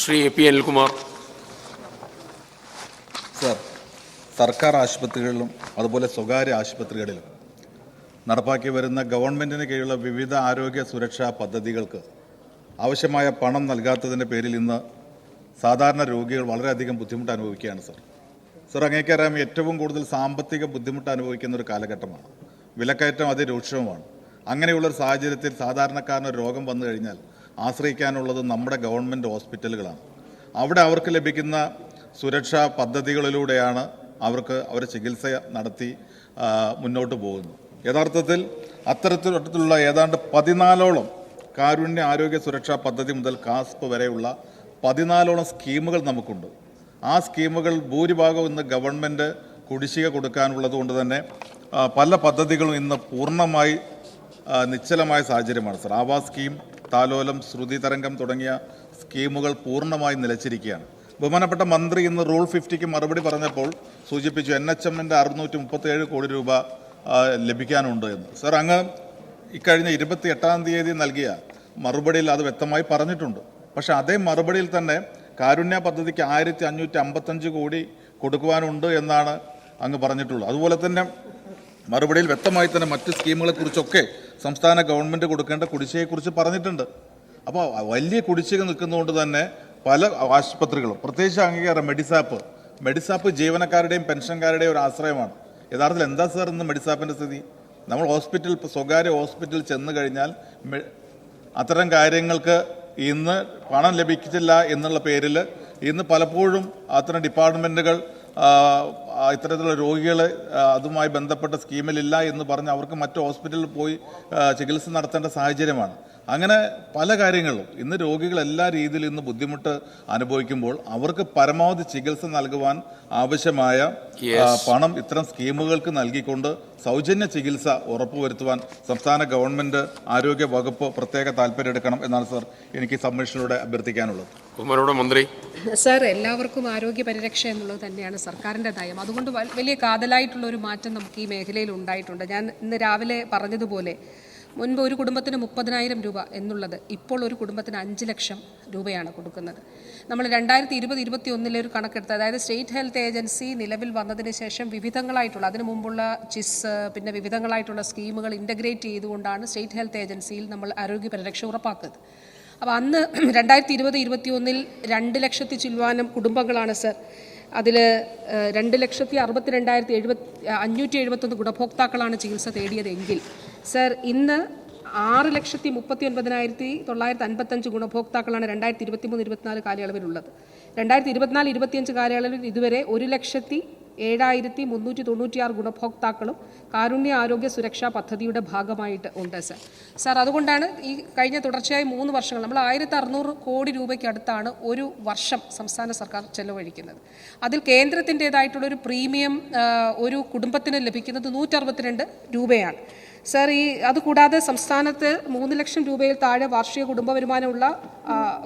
Shri P Anilkumar. Sir, സർക്കാർ ആശുപത്രികളിലും അതുപോലെ സ്വകാര്യ ആശുപത്രികളിലും നടപ്പാക്കി വരുന്ന ഗവൺമെൻറ്റിന് കീഴിലുള്ള വിവിധ ആരോഗ്യ സുരക്ഷാ പദ്ധതികൾക്ക് ആവശ്യമായ പണം നൽകാത്തതിൻ്റെ പേരിൽ ഇന്ന് സാധാരണ രോഗികൾ വളരെയധികം ബുദ്ധിമുട്ട് അനുഭവിക്കുകയാണ്. സർ, അങ്ങേക്കറിയാം, ഏറ്റവും കൂടുതൽ സാമ്പത്തിക ബുദ്ധിമുട്ട് അനുഭവിക്കുന്ന ഒരു കാലഘട്ടമാണ്. വിലക്കയറ്റം അതിരൂക്ഷവുമാണ്. അങ്ങനെയുള്ളൊരു സാഹചര്യത്തിൽ സാധാരണക്കാരന് രോഗം വന്നു കഴിഞ്ഞാൽ ആശ്രയിക്കാനുള്ളത് നമ്മുടെ ഗവൺമെൻറ് ഹോസ്പിറ്റലുകളാണ്. അവിടെ അവർക്ക് ലഭിക്കുന്ന സുരക്ഷാ പദ്ധതികളിലൂടെയാണ് അവർ ചികിത്സ നടത്തി മുന്നോട്ട് പോകുന്നത്. യഥാർത്ഥത്തിൽ അത്തരത്തിലുള്ള ഏതാണ്ട് 14ഓളം കാരുണ്യ ആരോഗ്യ സുരക്ഷാ പദ്ധതി മുതൽ കാസ്പ് വരെയുള്ള 14ഓളം സ്കീമുകൾ നമുക്കുണ്ട്. ആ സ്കീമുകൾ ഭൂരിഭാഗവും ഇന്ന് ഗവൺമെൻറ് കുടിശ്ശിക കൊടുക്കാനുള്ളത് കൊണ്ട് തന്നെ പല പദ്ധതികളും ഇന്ന് പൂർണ്ണമായി നിശ്ചലമായ സാഹചര്യമാണ്. സർ, ആവാസ് സ്കീം, താലോലം, ശ്രുതി തരംഗം തുടങ്ങിയ സ്കീമുകൾ പൂർണ്ണമായി നിലച്ചിരിക്കുകയാണ്. ബഹുമാനപ്പെട്ട മന്ത്രി ഇന്ന് റൂൾ 50ക്ക് മറുപടി പറഞ്ഞപ്പോൾ സൂചിപ്പിച്ചു NHMൻ്റെ 637 കോടി രൂപ ലഭിക്കാനുണ്ട് എന്ന്. സർ, അങ്ങ് ഇക്കഴിഞ്ഞ 28-ാം തീയതി നൽകിയ മറുപടിയിൽ അത് വ്യക്തമായി പറഞ്ഞിട്ടുണ്ട്. പക്ഷേ അതേ മറുപടിയിൽ തന്നെ കാരുണ്യ പദ്ധതിക്ക് 1555 കോടി കൊടുക്കുവാനുണ്ട് എന്നാണ് അങ്ങ് പറഞ്ഞിട്ടുള്ളത്. അതുപോലെ തന്നെ മറുപടിയിൽ വ്യക്തമായി തന്നെ മറ്റ് സ്കീമുകളെക്കുറിച്ചൊക്കെ സംസ്ഥാന ഗവൺമെൻറ് കൊടുക്കേണ്ട കുടിശ്ശികയെക്കുറിച്ച് പറഞ്ഞിട്ടുണ്ട്. അപ്പോൾ വലിയ കുടിശ്ശിക നിൽക്കുന്നതുകൊണ്ട് തന്നെ പല ആശുപത്രികളും, പ്രത്യേകിച്ച് അംഗീകാരം മെഡിസാപ്പ് ജീവനക്കാരുടെയും പെൻഷൻകാരുടെയും ഒരു ആശ്രയമാണ്. യഥാർത്ഥത്തിൽ എന്താ സാർ ഇന്ന് മെഡിസാപ്പിൻ്റെ സ്ഥിതി? നമ്മൾ സ്വകാര്യ ഹോസ്പിറ്റലിൽ ചെന്ന് കഴിഞ്ഞാൽ അത്തരം കാര്യങ്ങൾക്ക് ഇന്ന് പണം ലഭിച്ചില്ല എന്നുള്ള പേരിൽ ഇന്ന് പലപ്പോഴും അത്തരം ഡിപ്പാർട്ട്മെൻറ്റുകൾ ഇത്തരത്തിലുള്ള രോഗികളെ അതുമായി ബന്ധപ്പെട്ട സ്കീമിലില്ല എന്ന് പറഞ്ഞ് അവർക്ക് മറ്റു ഹോസ്പിറ്റലിൽ പോയി ചികിത്സ നടത്തേണ്ട സാഹചര്യമാണ്. അങ്ങനെ പല കാര്യങ്ങളിലും ഇന്ന് രോഗികൾ എല്ലാ രീതിയിലും ഇന്ന് ബുദ്ധിമുട്ട് അനുഭവിക്കുമ്പോൾ അവർക്ക് പരമാവധി ചികിത്സ നൽകുവാൻ ആവശ്യമായ പണം ഇത്തരം സ്കീമുകൾക്ക് നൽകിക്കൊണ്ട് സൗജന്യ ചികിത്സ ഉറപ്പുവരുത്തുവാൻ സംസ്ഥാന ഗവൺമെൻറ് ആരോഗ്യ വകുപ്പ് പ്രത്യേക താല്പര്യമെടുക്കണം എന്നാണ് സർ എനിക്ക് സബ്മിഷനിലൂടെ അഭ്യർത്ഥിക്കാനുള്ളത്. മന്ത്രി സർ, എല്ലാവർക്കും ആരോഗ്യ പരിരക്ഷ എന്നുള്ളത് തന്നെയാണ് സർക്കാരിൻ്റെ നയം. അതുകൊണ്ട് വലിയ കാതലായിട്ടുള്ള ഒരു മാറ്റം നമുക്ക് ഈ മേഖലയിൽ ഉണ്ടായിട്ടുണ്ട്. ഞാൻ ഇന്ന് രാവിലെ പറഞ്ഞതുപോലെ മുൻപ് ഒരു കുടുംബത്തിന് 30,000 രൂപ എന്നുള്ളത് ഇപ്പോൾ ഒരു കുടുംബത്തിന് 5 ലക്ഷം രൂപയാണ് കൊടുക്കുന്നത്. നമ്മൾ 2020-21 ഒരു കണക്കെടുത്ത്, അതായത് സ്റ്റേറ്റ് ഹെൽത്ത് ഏജൻസി നിലവിൽ വന്നതിന് ശേഷം വിവിധങ്ങളായിട്ടുള്ള, അതിനു മുമ്പുള്ള ചിസ്, പിന്നെ വിവിധങ്ങളായിട്ടുള്ള സ്കീമുകൾ ഇൻ്റഗ്രേറ്റ് ചെയ്തുകൊണ്ടാണ് സ്റ്റേറ്റ് ഹെൽത്ത് ഏജൻസിയിൽ നമ്മൾ ആരോഗ്യ പരിരക്ഷ ഉറപ്പാക്കുന്നത്. അപ്പോൾ അന്ന് 2020-21 2 ലക്ഷത്തി ചില്ലുവാനും കുടുംബങ്ങളാണ് സർ. അതിൽ 2,62,571 ഗുണഭോക്താക്കളാണ് ചികിത്സ തേടിയതെങ്കിൽ സർ, ഇന്ന് 6,39,955 ഗുണഭോക്താക്കളാണ് 2023-24 കാലയളവിലുള്ളത്. 2024-25 കാലയളവിൽ ഇതുവരെ 1,07,396 ഗുണഭോക്താക്കളും കാരുണ്യ ആരോഗ്യ സുരക്ഷാ പദ്ധതിയുടെ ഭാഗമായിട്ട് ഉണ്ട് സർ. അതുകൊണ്ടാണ് ഈ കഴിഞ്ഞ തുടർച്ചയായി 3 വർഷങ്ങൾ നമ്മൾ 1,600 കോടി രൂപയ്ക്ക് അടുത്താണ് ഒരു വർഷം സംസ്ഥാന സർക്കാർ ചെലവഴിക്കുന്നത്. അതിൽ കേന്ദ്രത്തിൻ്റേതായിട്ടുള്ളൊരു പ്രീമിയം ഒരു കുടുംബത്തിന് ലഭിക്കുന്നത് 162 രൂപയാണ് സർ. അതുകൂടാതെ സംസ്ഥാനത്ത് 3 ലക്ഷം രൂപയിൽ താഴെ വാർഷിക കുടുംബ വരുമാനമുള്ള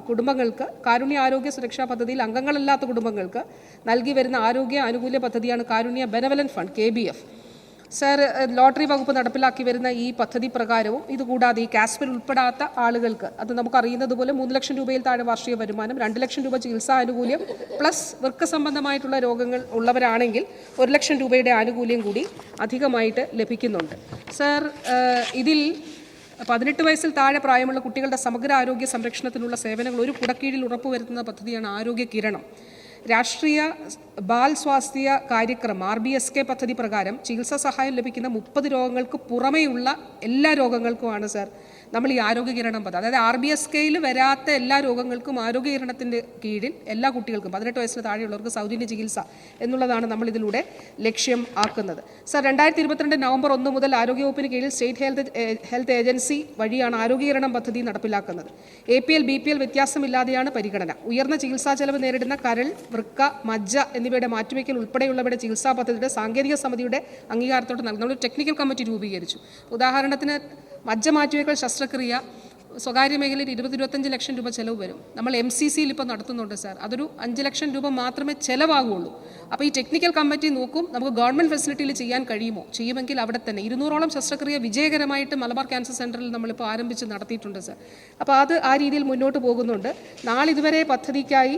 കുടുംബങ്ങൾക്ക് കാരുണ്യ ആരോഗ്യ സുരക്ഷാ പദ്ധതിയിൽ അംഗങ്ങളല്ലാത്ത കുടുംബങ്ങൾക്ക് നൽകി വരുന്ന ആരോഗ്യ ആനുകൂല്യ പദ്ധതിയാണ് Karunya benevolent fund KBF sir. Lottery വകുപ്പ് നടപ്പിലാക്കി വരുന്ന ഈ പദ്ധതി പ്രകാരവും ഇതുകൂടാതെ ഈ കാസ്പിൽ ഉൾപ്പെടാത്ത ആളുകൾക്ക്, അത് നമുക്കറിയുന്നത് പോലെ 3 ലക്ഷം രൂപയിൽ താഴെ വാർഷിക വരുമാനം, 2 ലക്ഷം രൂപ ചികിത്സാ ആനുകൂല്യം പ്ലസ് വൃക്ക സംബന്ധമായിട്ടുള്ള രോഗങ്ങൾ ഉള്ളവരാണെങ്കിൽ 1 ലക്ഷം രൂപയുടെ ആനുകൂല്യം കൂടി അധികമായിട്ട് ലഭിക്കുന്നുണ്ട് സർ. ഇതിൽ 18 വയസ്സിൽ താഴെ പ്രായമുള്ള കുട്ടികളുടെ സമഗ്ര ആരോഗ്യ സംരക്ഷണത്തിനുള്ള സേവനങ്ങൾ ഒരു കുടക്കീഴിൽ ഉറപ്പുവരുത്തുന്ന പദ്ധതിയാണ് ആരോഗ്യ കിരണം. രാഷ്ട്രീയ ബാൽ സ്വാസ്ഥ്യ കാര്യക്രം RBSK പദ്ധതി പ്രകാരം ചികിത്സാ സഹായം ലഭിക്കുന്ന 30 രോഗങ്ങൾക്ക് പുറമെയുള്ള എല്ലാ രോഗങ്ങൾക്കുമാണ് സർ നമ്മൾ ഈ ആരോഗ്യ കിരണം പദ്ധതി, അതായത് RBSKയിൽ വരാത്ത എല്ലാ രോഗങ്ങൾക്കും ആരോഗ്യ കിരണത്തിൻ്റെ കീഴിൽ എല്ലാ കുട്ടികൾക്കും 18 വയസ്സിന് താഴെയുള്ളവർക്ക് സൗജന്യ ചികിത്സ എന്നുള്ളതാണ് നമ്മൾ ഇതിലൂടെ ലക്ഷ്യം ആക്കുന്നത് സർ. 2022 നവംബർ 1 മുതൽ ആരോഗ്യവകുപ്പിന് കീഴിൽ സ്റ്റേറ്റ് ഹെൽത്ത് ഏജൻസി വഴിയാണ് ആരോഗ്യ കിരണം പദ്ധതി നടപ്പിലാക്കുന്നത്. APL BPL വ്യത്യാസമില്ലാതെയാണ് പരിഗണന. ഉയർന്ന ചികിത്സാ ചെലവ് നേരിടുന്ന കരൾ, വൃക്ക, മജ്ജ എന്നിവയുടെ മാറ്റിവെക്കൽ ഉൾപ്പെടെയുള്ളവയുടെ ചികിത്സാ പദ്ധതിയുടെ സാങ്കേതിക സമിതിയുടെ അംഗീകാരത്തോടെ നമ്മൾ ടെക്നിക്കൽ കമ്മിറ്റി രൂപീകരിച്ചു. ഉദാഹരണത്തിന് മജ്ജ മാറ്റിവെക്കൽ ശസ്ത്രക്രിയ, സ്വകാര്യ മേഖലയിൽ 20-25 ലക്ഷം രൂപ ചിലവ് വരും. നമ്മൾ MCCയിൽ ഇപ്പോൾ നടത്തുന്നുണ്ട് സാർ. അതൊരു 5 ലക്ഷം രൂപ മാത്രമേ ചിലവാകുള്ളൂ. അപ്പോൾ ഈ ടെക്നിക്കൽ കമ്മിറ്റി നോക്കും നമുക്ക് ഗവൺമെൻറ് ഫെസിലിറ്റിയിൽ ചെയ്യാൻ കഴിയുമോ, ചെയ്യുമെങ്കിൽ അവിടെ തന്നെ 200ഓളം ശസ്ത്രക്രിയ വിജയകരമായിട്ട് മലബാർ ക്യാൻസർ സെൻ്ററിൽ നമ്മളിപ്പോൾ ആരംഭിച്ച് നടത്തിയിട്ടുണ്ട് സാർ. അപ്പോൾ അത് ആ രീതിയിൽ മുന്നോട്ട് പോകുന്നുണ്ട്. നാളിതുവരെ പദ്ധതിക്കായി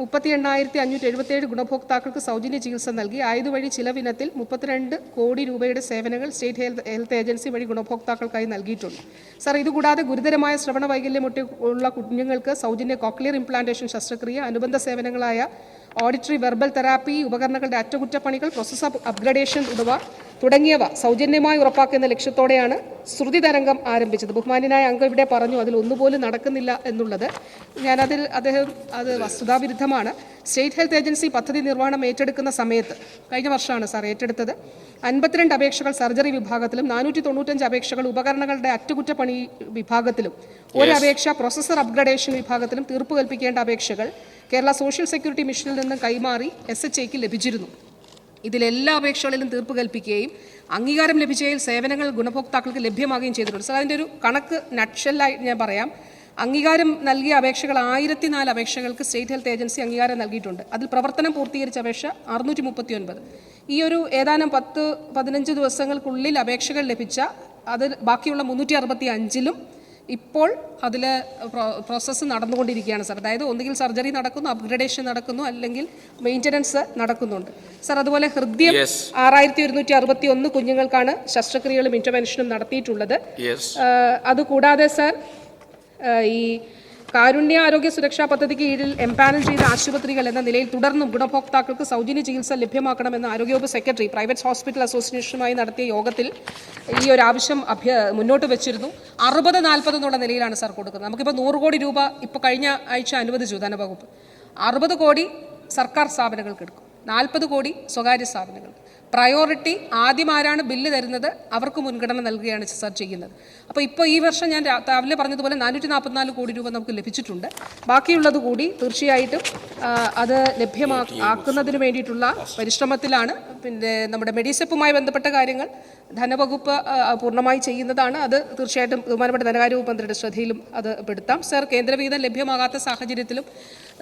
38,577 ഗുണഭോക്താക്കൾക്ക് സൗജന്യ ചികിത്സ നൽകി. ആയതുവഴി ചിലവിനത്തിൽ 32 കോടി രൂപയുടെ സേവനങ്ങൾ സ്റ്റേറ്റ് ഹെൽത്ത് ഏജൻസി വഴി ഗുണഭോക്താക്കൾക്കായി നൽകിയിട്ടുണ്ട്. സാർ, ഇതുകൂടാതെ ഗുരുതരമായ ശ്രവണ വൈകല്യമുള്ള കുഞ്ഞുങ്ങൾക്ക് സൗജന്യ കോക്ലിയർ ഇംപ്ലാന്റേഷൻ ശസ്ത്രക്രിയ, അനുബന്ധ സേവനങ്ങളായ ഓഡിറ്ററി വെർബൽ തെറാപ്പി, ഉപകരണങ്ങളുടെ അറ്റകുറ്റപ്പണികൾ, പ്രോസസ് അപ്ഗ്രഡേഷൻ തുടങ്ങിയവ സൗജന്യമായി ഉറപ്പാക്കുന്ന ലക്ഷ്യത്തോടെയാണ് ശ്രുതി തരംഗം ആരംഭിച്ചത്. ബഹുമാന്യനായ അംഗം ഇവിടെ പറഞ്ഞു അതിൽ ഒന്നുപോലും നടക്കുന്നില്ല എന്നുള്ളത്. അദ്ദേഹം അത് വസ്തുതാവിരുദ്ധമാണ്. സ്റ്റേറ്റ് ഹെൽത്ത് ഏജൻസി പദ്ധതി നിർവഹണം ഏറ്റെടുക്കുന്ന സമയത്ത് കഴിഞ്ഞ വർഷമാണ് സാർ ഏറ്റെടുത്തത്. 52 അപേക്ഷകൾ സർജറി വിഭാഗത്തിലും 495 അപേക്ഷകൾ ഉപകരണങ്ങളുടെ അറ്റകുറ്റപ്പണി വിഭാഗത്തിലും ഒരു അപേക്ഷ പ്രോസസർ അപ്ഗ്രഡേഷൻ വിഭാഗത്തിലും തീർപ്പ് കൽപ്പിക്കേണ്ട അപേക്ഷകൾ കേരള സോഷ്യൽ സെക്യൂരിറ്റി മിഷനിൽ നിന്നും കൈമാറി SHAക്ക് ലഭിച്ചിരുന്നു. ഇതിലെല്ലാ അപേക്ഷകളിലും തീർപ്പ് കൽപ്പിക്കുകയും അംഗീകാരം ലഭിച്ചതിൽ സേവനങ്ങൾ ഗുണഭോക്താക്കൾക്ക് ലഭ്യമാകുകയും ചെയ്തിട്ടുണ്ട്. സാർ, അതിൻ്റെ ഒരു കണക്ക് നട്ഷെല്ലായി ഞാൻ പറയാം. അംഗീകാരം നൽകിയ അപേക്ഷകൾ 1004 അപേക്ഷകൾക്ക് സ്റ്റേറ്റ് ഹെൽത്ത് ഏജൻസി അംഗീകാരം നൽകിയിട്ടുണ്ട്. അതിൽ പ്രവർത്തനം പൂർത്തീകരിച്ച അപേക്ഷ 639. ഈ ഒരു ഏതാനും 10-15 ദിവസങ്ങൾക്കുള്ളിൽ അപേക്ഷകൾ ലഭിച്ച അതിൽ ബാക്കിയുള്ള 365-ലും ഇപ്പോൾ അതിൽ പ്രോസസ്സ് നടന്നുകൊണ്ടിരിക്കുകയാണ് സാർ. അതായത് ഒന്നുകിൽ സർജറി നടക്കുന്നു, അപ്ഗ്രഡേഷൻ നടക്കുന്നു, അല്ലെങ്കിൽ മെയിൻ്റനൻസ് നടക്കുന്നുണ്ട് സാർ. അതുപോലെ ഹൃദയം 6161 കുഞ്ഞുങ്ങൾക്കാണ് ശസ്ത്രക്രിയകളും ഇൻ്റർവെൻഷനും നടത്തിയിട്ടുള്ളത്. അതുകൂടാതെ സാർ, ഈ കാരുണ്യ ആരോഗ്യ സുരക്ഷാ പദ്ധതിക്ക് കീഴിൽ എംപാനൽ ചെയ്ത ആശുപത്രികൾ എന്ന നിലയിൽ തുടർന്നും ഗുണഭോക്താക്കൾക്ക് സൗജന്യ ചികിത്സ ലഭ്യമാക്കണമെന്ന് ആരോഗ്യവകുപ്പ് സെക്രട്ടറി പ്രൈവറ്റ് ഹോസ്പിറ്റൽ അസോസിയേഷനുമായി നടത്തിയ യോഗത്തിൽ ഈ ഒരു ആവശ്യം മുന്നോട്ട് വെച്ചിരുന്നു. 60-40 എന്നുള്ള നിലയിലാണ് സാർ കൊടുക്കുന്നത്. നമുക്കിപ്പോൾ 100 കോടി രൂപ ഇപ്പോൾ കഴിഞ്ഞ ആഴ്ച അനുവദിച്ചു ധനവകുപ്പ്. 60 കോടി സർക്കാർ സ്ഥാപനങ്ങൾക്ക് എടുക്കും, 40 കോടി സ്വകാര്യ സ്ഥാപനങ്ങൾക്ക്. പ്രയോറിറ്റി ആദ്യം ആരാണ് ബില്ല് തരുന്നത് അവർക്ക് മുൻഗണന നൽകുകയാണ് സാർ ചെയ്യുന്നത്. അപ്പോൾ ഇപ്പോൾ ഈ വർഷം ഞാൻ രാവിലെ പറഞ്ഞതുപോലെ 444 കോടി രൂപ നമുക്ക് ലഭിച്ചിട്ടുണ്ട്. ബാക്കിയുള്ളത് കൂടി തീർച്ചയായിട്ടും അത് ലഭ്യമാക്കുന്നതിന് വേണ്ടിയിട്ടുള്ള പരിശ്രമത്തിലാണ്. പിന്നെ നമ്മുടെ മെഡിസെപ്പുമായി ബന്ധപ്പെട്ട കാര്യങ്ങൾ ധനവകുപ്പ് പൂർണ്ണമായി ചെയ്യുന്നതാണ്. അത് തീർച്ചയായിട്ടും ബഹുമാനപ്പെട്ട ധനകാര്യ വകുപ്പ് മന്ത്രിയുടെ ശ്രദ്ധയിലും അത് പെടുത്താം. സാർ, കേന്ദ്രവിഹിതം ലഭ്യമാകാത്ത സാഹചര്യത്തിലും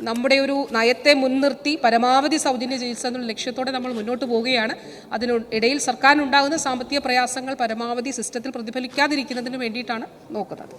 നമ്മുടെ ഒരു നയത്തെ മുൻനിർത്തി പരമാവധി സൗജന്യ ചികിത്സ എന്നുള്ള ലക്ഷ്യത്തോടെ നമ്മൾ മുന്നോട്ട് പോവുകയാണ്. അതിനിടയിൽ സർക്കാരിനുണ്ടാകുന്ന സാമ്പത്തിക പ്രയാസങ്ങൾ പരമാവധി സിസ്റ്റത്തിൽ പ്രതിഫലിക്കാതിരിക്കുന്നതിന് വേണ്ടിയിട്ടാണ് നോക്കുന്നത്.